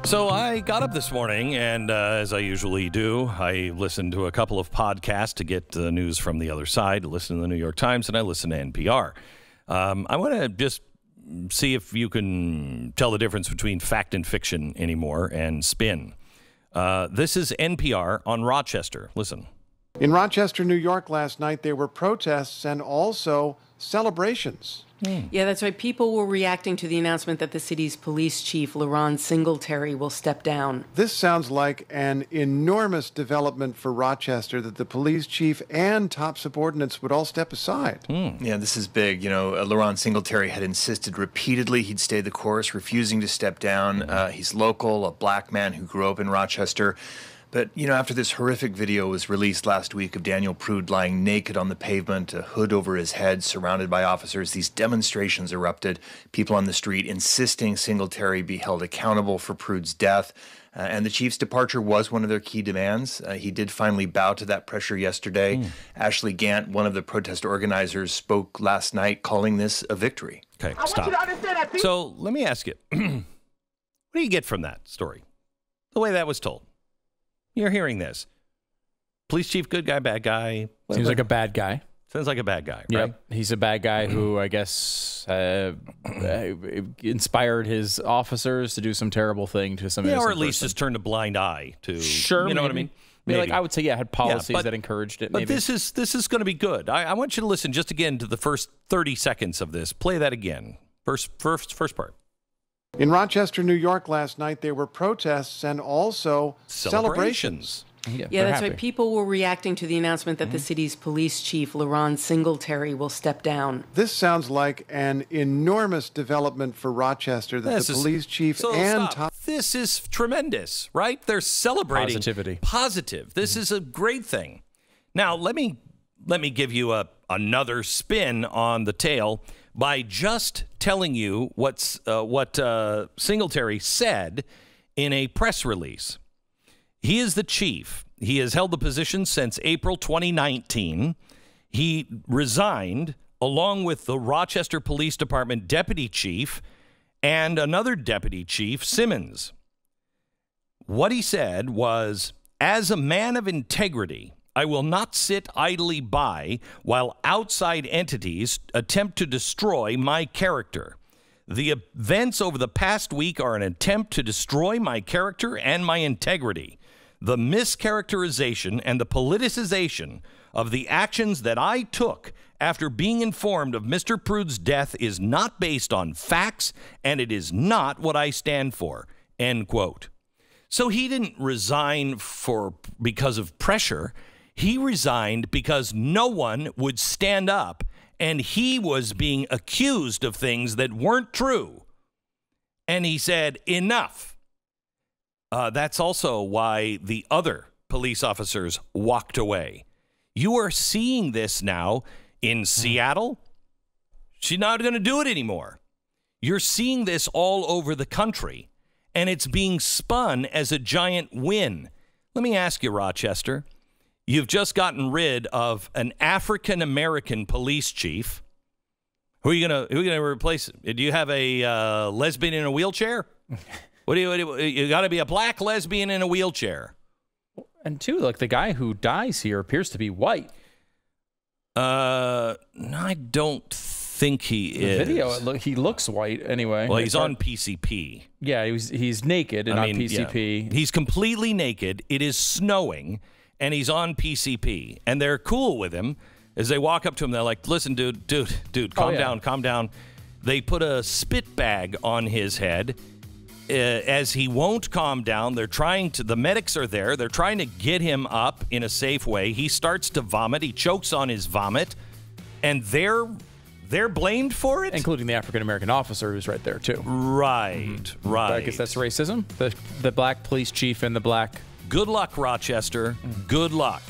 So I got up this morning, and as I usually do, I listened to a couple of podcasts to get the news from the other side, listen to the New York Times, and I listened to NPR. I want to just see if you can tell the difference between fact and fiction anymore and spin. This is NPR on Rochester. Listen. In Rochester, New York last night, there were protests and also celebrations. Yeah, that's right. People were reacting to the announcement that the city's police chief, Singletary, will step down. This sounds like an enormous development for Rochester, that the police chief and top subordinates would all step aside. Yeah, this is big. You know, Singletary had insisted repeatedly he'd stay the course, refusing to step down. He's local, a black man who grew up in Rochester. But, you know, after this horrific video was released last week of Daniel Prude lying naked on the pavement, a hood over his head, surrounded by officers, these demonstrations erupted, people on the street insisting Singletary be held accountable for Prude's death. And the chief's departure was one of their key demands. He did finally bow to that pressure yesterday. Ashley Gant, one of the protest organizers, spoke last night calling this a victory. Okay, stop. So let me ask you, what do you get from that story? The way that was told. You're hearing this. Police chief, good guy, bad guy. Seems like a bad guy. Sounds like a bad guy, right? Yep. He's a bad guy who, I guess, inspired his officers to do some terrible thing to some innocent or at least person. just turned a blind eye to. Sure, you know what I mean? Maybe. Like I would say, yeah, had policies that encouraged it. But maybe. this is going to be good. I want you to listen just again to the first 30 seconds of this. Play that again. First part. In Rochester, New York last night, there were protests and also celebrations. Yeah, that's right. People were reacting to the announcement that the city's police chief, Singletary, will step down. This sounds like an enormous development for Rochester, that the police chief and top... This is tremendous, right? They're celebrating positivity. Positive. This is a great thing. Now, let me give you another spin on the tale by just telling you what Singletary said in a press release. He is the chief. He has held the position since April 2019. He resigned along with the Rochester Police Department deputy chief and another deputy chief, Simmons. What he said was, as a man of integrity, I will not sit idly by while outside entities attempt to destroy my character. The events over the past week are an attempt to destroy my character and my integrity. The mischaracterization and the politicization of the actions that I took after being informed of Mr. Prude's death is not based on facts, and it is not what I stand for. End quote. So he didn't resign because of pressure. He resigned because no one would stand up, and he was being accused of things that weren't true. And he said, enough. That's also why the other police officers walked away. You are seeing this now in Seattle. She's not going to do it anymore. You're seeing this all over the country, and it's being spun as a giant win. Let me ask you, Rochester. You've just gotten rid of an African-American police chief. Who are you gonna replace? Do you have a lesbian in a wheelchair? You got to be a black lesbian in a wheelchair. And two, like the guy who dies here appears to be white. No, I don't think he is. The video, he looks white anyway. Well, he's on PCP. Yeah, he's naked and on PCP. Yeah. He's completely naked. It is snowing, and he's on PCP. And they're cool with him. As they walk up to him, they're like, listen, dude, calm down. They put a spit bag on his head. As he won't calm down, the medics are there. They're trying to get him up in a safe way. He starts to vomit. He chokes on his vomit, and they're blamed for it, including the African-American officer who's right there too. Right. I guess that's racism. The black police chief and the black. Good luck, Rochester. Good luck.